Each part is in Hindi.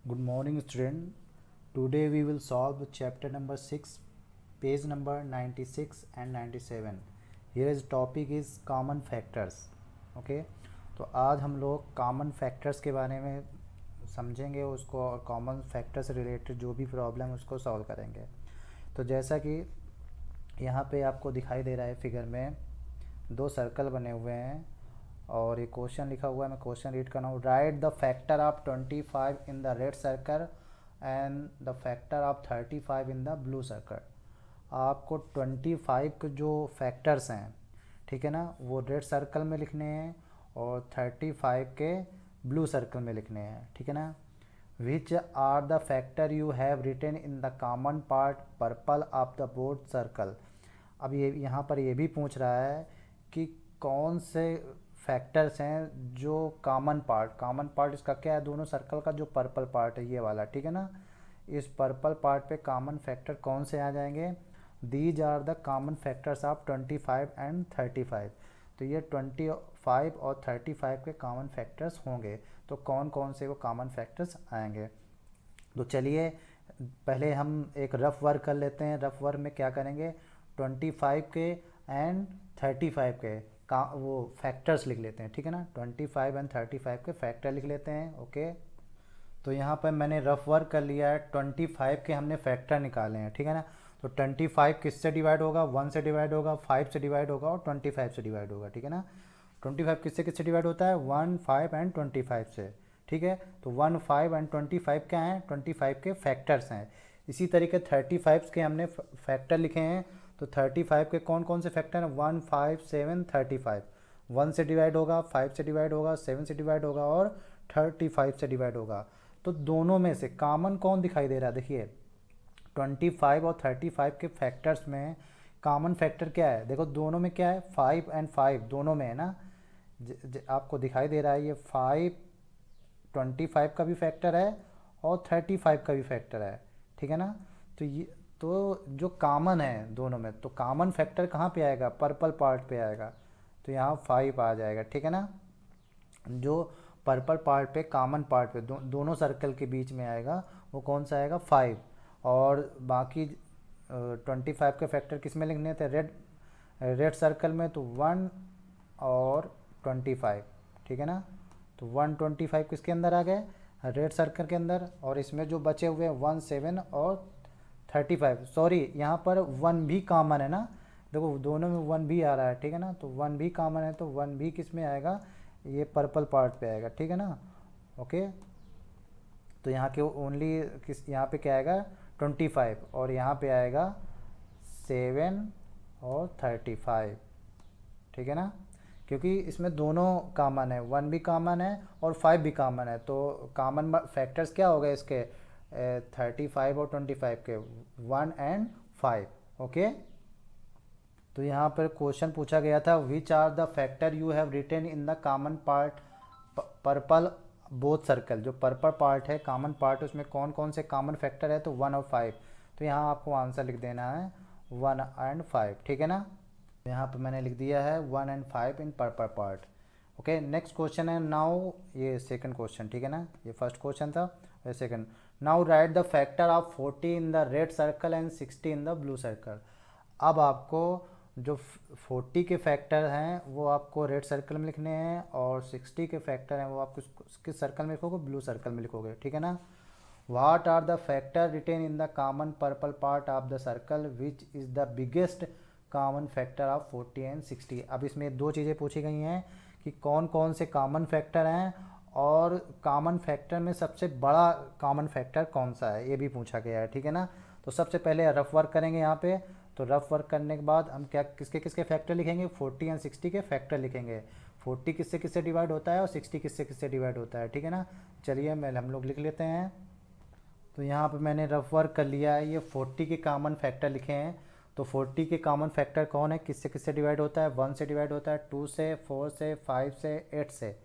Good morning, student. Today we will solve chapter number 6, page number 96 and 97. Here is topic is common factors. Okay, तो आज हम लोग common factors के बारे में समझेंगे उसको और common factors से रिलेटेड जो भी प्रॉब्लम उसको सॉल्व करेंगे। तो जैसा कि यहाँ पे आपको दिखाई दे रहा है फिगर में दो सर्कल बने हुए हैं और ये क्वेश्चन लिखा हुआ है। मैं क्वेश्चन रीड कर रहा हूँ। Right the factor of 25 in the red circle and the factor of 35 in the blue circle. आपको 25 के जो फैक्टर्स हैं, ठीक है ना, वो रेड सर्कल में लिखने हैं और 35 के ब्लू सर्कल में लिखने हैं, ठीक है ना। Which are the factor you have written in the common part purple of the board circle. अब ये यहाँ पर ये भी पूछ रहा है कि कौन से फैक्टर्स हैं जो कॉमन पार्ट इसका क्या है, दोनों सर्कल का जो पर्पल पार्ट है ये वाला, ठीक है ना। इस पर्पल पार्ट पे कॉमन फैक्टर कौन से आ जाएंगे। These are the common factors of 25 and 35। तो ये 25 और 35 के कॉमन फैक्टर्स होंगे। तो कौन कौन से वो कॉमन फैक्टर्स आएंगे। तो चलिए पहले हम एक रफ वर्क कर लेते हैं। रफ वर्क में क्या करेंगे, 25 के एंड 35 के का वो फैक्टर्स लिख लेते हैं, ठीक है ना। 25 एंड 35 के फैक्टर लिख लेते हैं। ओके, तो यहाँ पर मैंने रफ वर्क कर लिया है। 25 के हमने फैक्टर निकाले हैं, ठीक है ना। तो 25 किससे डिवाइड होगा, 1 से डिवाइड होगा, 5 से डिवाइड होगा और 25 से डिवाइड होगा, ठीक है ना। 25 किससे किससे डिवाइड होता है, 1, 5 एंड 25 से, ठीक है। तो 1, 5 एंड 25 क्या हैं, 25 के फैक्टर्स हैं। इसी तरीके 35 के हमने फैक्टर लिखे हैं। तो 35 के कौन कौन से फैक्टर हैं, 1, 5, 7, 35। 1 से डिवाइड होगा, 5 से डिवाइड होगा, 7 से डिवाइड होगा और 35 से डिवाइड होगा। तो दोनों में से कॉमन कौन दिखाई दे रहा है, देखिए 25 और 35 के फैक्टर्स में कॉमन फैक्टर क्या है, देखो दोनों में क्या है, 5 एंड 5 दोनों में है ना। आपको दिखाई दे रहा है ये 5 25 का भी फैक्टर है और 35 का भी फैक्टर है, ठीक है ना। तो ये तो जो कॉमन है दोनों में, तो कॉमन फैक्टर कहाँ पे आएगा, पर्पल पार्ट पे आएगा। तो यहाँ 5 आ जाएगा, ठीक है ना। जो पर्पल पार्ट पे कॉमन पार्ट पे दोनों सर्कल के बीच में आएगा वो कौन सा आएगा, 5। और बाकी 25 के फैक्टर किस में लिखने थे, रेड रेड सर्कल में, तो 1 और 25, ठीक है ना। तो 125 किसके अंदर आ गए, रेड सर्कल के अंदर। और इसमें जो बचे हुए हैं 1, 7 और 35, सॉरी यहाँ पर 1 भी कॉमन है ना। देखो दोनों में 1 भी आ रहा है, ठीक है ना। तो 1 भी कॉमन है, तो 1 भी किस में आएगा, ये पर्पल पार्ट पे आएगा, ठीक है ना। ओके, तो यहाँ के ओनली किस, यहाँ पे क्या आएगा 25 और यहाँ पे आएगा 7 और 35, ठीक है ना। क्योंकि इसमें दोनों कॉमन है, 1 भी कॉमन है और 5 भी कॉमन है। तो कॉमन फैक्टर्स क्या हो गए इसके, 35 और 25 के, 1 एंड 5। ओके, तो यहाँ पर क्वेश्चन पूछा गया था, which are the factor you have written in the common part purple both circle. जो पर्पल पार्ट है कॉमन पार्ट, उसमें कौन कौन से कॉमन फैक्टर है, तो 1 और 5। तो यहाँ आपको आंसर लिख देना है 1 एंड 5, ठीक है ना। यहाँ पे मैंने लिख दिया है 1 and 5 in purple part. Okay, next question है नाउ, ये सेकंड क्वेश्चन, ठीक है ना। ये फर्स्ट क्वेश्चन था, ये second. Now right the factor of 40 in the red circle and 60 in the blue circle. अब आपको जो 40 के फैक्टर हैं वो आपको रेड सर्कल में लिखने हैं और 60 के फैक्टर हैं वो आपको किस सर्कल में लिखोगे, ब्लू सर्कल में लिखोगे, ठीक है ना। What are the factor written in the common purple part of the circle which is the biggest common factor of 40 and 60। अब इसमें दो चीज़ें पूछी गई हैं कि कौन कौन से कॉमन फैक्टर हैं और कॉमन फैक्टर में सबसे बड़ा कॉमन फैक्टर कौन सा है, ये भी पूछा गया है, ठीक है ना। तो सबसे पहले रफ वर्क करेंगे यहाँ पे। तो रफ वर्क करने के बाद हम क्या किसके किसके फैक्टर लिखेंगे, 40 एंड 60 के फैक्टर लिखेंगे। 40 किससे किससे डिवाइड होता है और 60 किससे किससे डिवाइड होता है, ठीक है ना। चलिए मैं हम लोग लिख लेते हैं। तो यहाँ पे मैंने रफ वर्क कर लिया है, ये 40 के कॉमन फैक्टर लिखे हैं। तो 40 के कॉमन फैक्टर कौन है, किससे किससे डिवाइड होता है, 1 से डिवाइड होता है, 2 से, 4 से, 5 से, 8 से,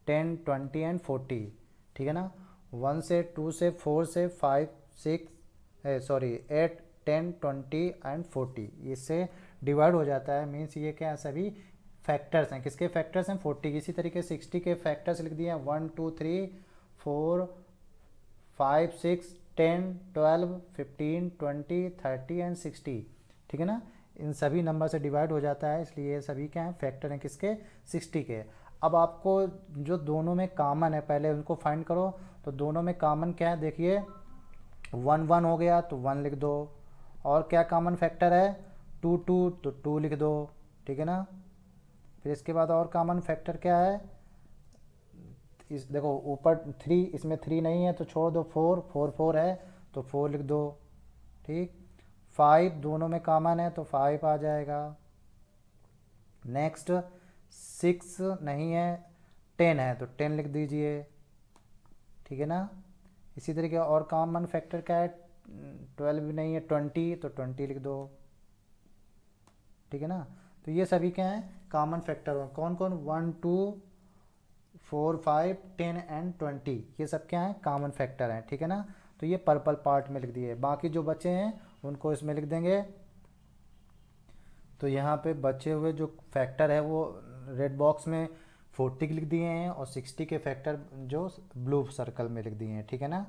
10, 20 एंड 40, ठीक है ना। 1 से, 2 से, 4 से, 5, 6 सॉरी 8, 10, 20 एंड 40 इससे डिवाइड हो जाता है। मीन्स ये क्या है, सभी फैक्टर्स हैं, किसके फैक्टर्स हैं, 40। इसी तरीके 60 के फैक्टर्स लिख दिए हैं, 1, 2, 3, 4, 5, 6, 10, 12, 15, 20, 30 एंड 60, ठीक है ना। इन सभी नंबर से डिवाइड हो जाता है, इसलिए ये सभी क्या हैं, फैक्टर हैं किसके, 60 के। अब आपको जो दोनों में कॉमन है पहले उनको फाइंड करो। तो दोनों में कॉमन क्या है, देखिए 1 1 हो गया तो 1 लिख दो, और क्या कॉमन फैक्टर है 2 2 तो 2 लिख दो, ठीक है ना। फिर इसके बाद और कॉमन फैक्टर क्या है, इस देखो ऊपर 3, इसमें 3 नहीं है तो छोड़ दो, 4 4 4 है तो 4 लिख दो, ठीक। 5 दोनों में कॉमन है तो 5 आ जाएगा। नेक्स्ट 6 नहीं है, 10 है तो 10 लिख दीजिए, ठीक है ना। इसी तरीके और कॉमन फैक्टर क्या है, 12 भी नहीं है, 20 तो 20 लिख दो, ठीक है ना। तो ये सभी क्या हैं, कॉमन फैक्टर। कौन कौन, 1 2 4 5 10 एंड 20, ये सब क्या हैं, कॉमन फैक्टर हैं, ठीक है ना। तो ये पर्पल पार्ट में लिख दिए, बाकी जो बचे हैं उनको इसमें लिख देंगे। तो यहाँ पे बचे हुए जो फैक्टर है वो रेड बॉक्स में 40 लिख दिए हैं, और 60 के फैक्टर जो ब्लू सर्कल में लिख दिए हैं, ठीक है ना।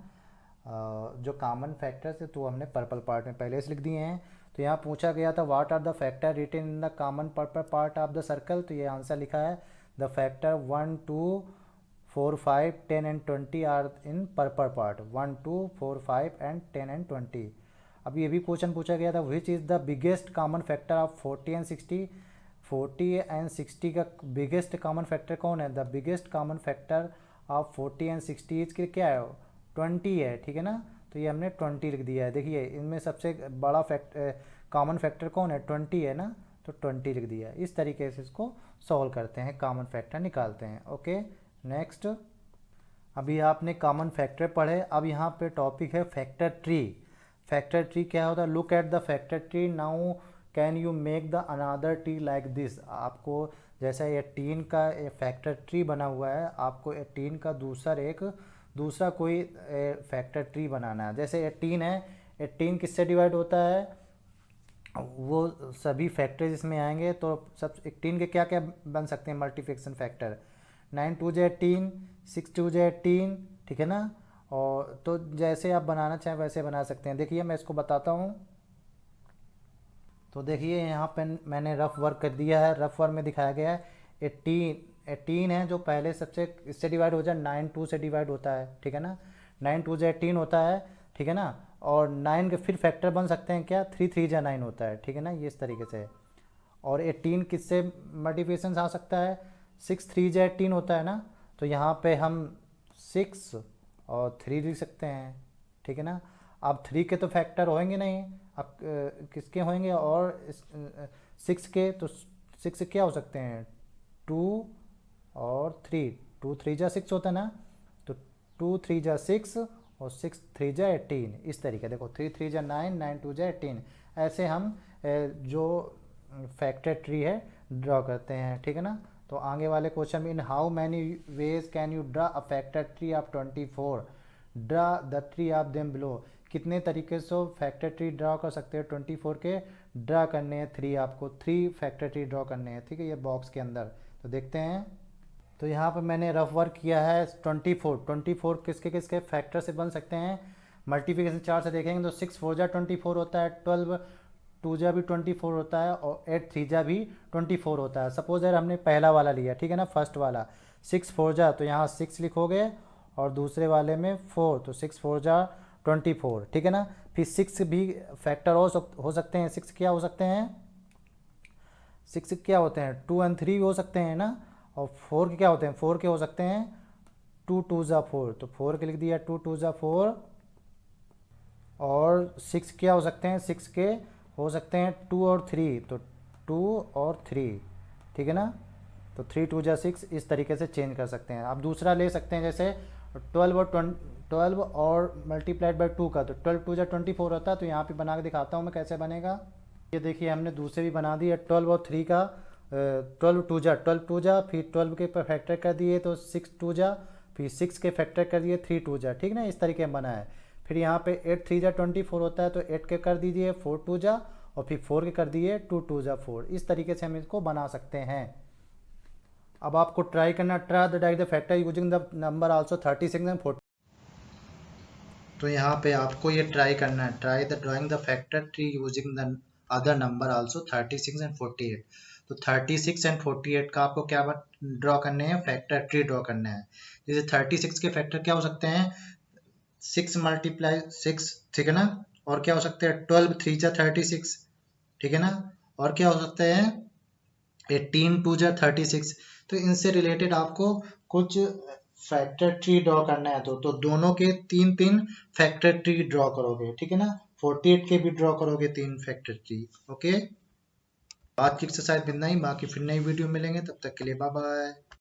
जो कॉमन फैक्टर्स है तो हमने पर्पल पार्ट में पहले से लिख दिए हैं। तो यहाँ पूछा गया था what are the factor written in the common purple part of the circle, तो ये आंसर लिखा है the factor 1 2 4 5 10 and 20 are in purple part, 1 2 4 5 and 10 and 20। अब ये भी क्वेश्चन पूछा गया था which is the biggest common factor of 40 and 60, 40 and 60 का बिगेस्ट कॉमन फैक्टर कौन है, the biggest common factor of 40 and 60 के क्या है, 20 है, ठीक है ना। तो ये हमने 20 लिख दिया है। देखिए इनमें सबसे बड़ा कॉमन फैक्टर कौन है, 20 है ना, तो 20 लिख दिया है। इस तरीके से इसको सॉल्व करते हैं, कॉमन फैक्टर निकालते हैं। ओके नेक्स्ट, अभी आपने कॉमन फैक्टर पढ़े, अब यहाँ पे टॉपिक है फैक्टर ट्री। फैक्टर ट्री क्या होता है, look at the factor tree now can you make the another tree like this. आपको जैसा 18 का फैक्टर ट्री बना हुआ है, आपको 18 का दूसरा कोई फैक्टर ट्री बनाना है। जैसे 18 है, 18 किससे डिवाइड होता है, वो सभी फैक्टर्स इसमें आएंगे तो सब 18 के क्या क्या बन सकते हैं मल्टीप्लिकेशन फैक्टर, 9 2 जे 18, 6 2 जे 18, ठीक है ना। और तो जैसे आप बनाना चाहें वैसे बना सकते हैं। देखिए मैं इसको बताता हूँ। तो देखिए यहाँ पे मैंने रफ वर्क कर दिया है, रफ वर्क में दिखाया गया है 18 है जो पहले सबसे इससे डिवाइड हो जाए, 9 2 से डिवाइड होता है, ठीक है ना, 9 2 जे 18 होता है, ठीक है ना। और 9 के फिर फैक्टर बन सकते हैं क्या, 3 3 जा 9 होता है, ठीक है ना, ये इस तरीके से। और 18 किससे मल्टीप्लिकेशन आ सकता है, 6 3 जा 18 होता है ना, तो यहाँ पे हम 6 और 3 लिख सकते हैं, ठीक है ना। अब 3 के तो फैक्टर होंगे नहीं, अब किसके होंगे, और 6 के, तो 6 क्या हो सकते हैं, 2 और 3, 2 3 जा 6 होता है ना, तो 2 3 जा 6 और 6 3 जा 18, इस तरीके। देखो 3 3 जा 9, 9 2 जा 18, ऐसे हम जो फैक्टर ट्री है ड्रॉ करते हैं, ठीक है ना। तो आगे वाले क्वेश्चन में, in how many ways can you draw a factor tree of 24, draw the tree of them below. कितने तरीके से फैक्टर ट्री ड्रॉ कर सकते हैं, 24 के ड्रा करने हैं 3, आपको 3 फैक्टर ट्री ड्रॉ करने हैं, ठीक है, ये बॉक्स के अंदर। तो देखते हैं, तो यहाँ पर मैंने रफ वर्क किया है 24 किसके किसके फैक्टर से बन सकते हैं, मल्टीप्लिकेशन 4 से देखेंगे तो 6 4 जा 24 होता है, 12 2 जा भी 24 होता है, और 8 3 जा भी 24 होता है। सपोज यार हमने पहला वाला लिया, ठीक है ना, फर्स्ट वाला 6 4 जा, तो यहाँ 6 लिखोगे, और दूसरे वाले में 4, तो 6 4 जा 24, ठीक है ना। फिर 6 भी फैक्टर हो सकते हैं, 6 क्या हो सकते हैं, 6 क्या होते हैं, 2 और 3 हो सकते हैं ना, और 4 के क्या होते हैं, 4 के हो सकते हैं 2 2 जा 4, तो 4 के लिख दिया 2 2 जा 4। और 6 क्या हो सकते हैं, 6 के हो सकते हैं 2 और 3, तो 2 और 3, ठीक है ना। तो 3 2 जा 6, इस तरीके से चेंज कर सकते हैं। आप दूसरा ले सकते हैं, जैसे 12 और मल्टीप्लाइड बाई 2 का, तो 12 2 जा 24 होता है। तो यहाँ पे बना के दिखाता हूँ मैं कैसे बनेगा। ये देखिए हमने दूसरे भी बना दिए, 12 और 3 का, 12 2 जा, फिर 12 के फैक्टर कर दिए तो 6 2 जा, फिर 6 के फैक्टर कर दिए 3 2 जा, ठीक ना, इस तरीके में बना है। फिर यहाँ पे 8 3 जा 24 होता है, तो 8 के कर दीजिए 4 2 जा, और फिर 4 के कर दिए 2 2 जा 4, इस तरीके से हम इसको बना सकते हैं। अब आपको ट्राई करना, try the diet the factor using the number also 36 and 40। तो यहाँ पे आपको ये ट्राई करना है, try the drawing the factor tree using the other number also 36 and 48। तो 36 एंड 48 का आपको क्या ड्रॉ करने हैं, फैक्टर ट्री ड्रॉ करना है। जैसे 36 के फैक्टर क्या हो सकते हैं, 6 मल्टीप्लाई 6, ठीक है ना, और क्या हो सकते हैं 12 3 जा 36, ठीक है ना, और क्या हो सकते हैं 18 2 जा 36। तो इनसे रिलेटेड आपको कुछ फैक्टर ट्री ड्रॉ करना है, तो दोनों के तीन तीन फैक्टर ट्री ड्रॉ करोगे, ठीक है ना, 48 के भी ड्रॉ करोगे तीन फैक्टर ट्री। ओके, आज की एक्सरसाइज इतना ही, बाकी फिर नई वीडियो मिलेंगे, तब तक के लिए बाय बाय।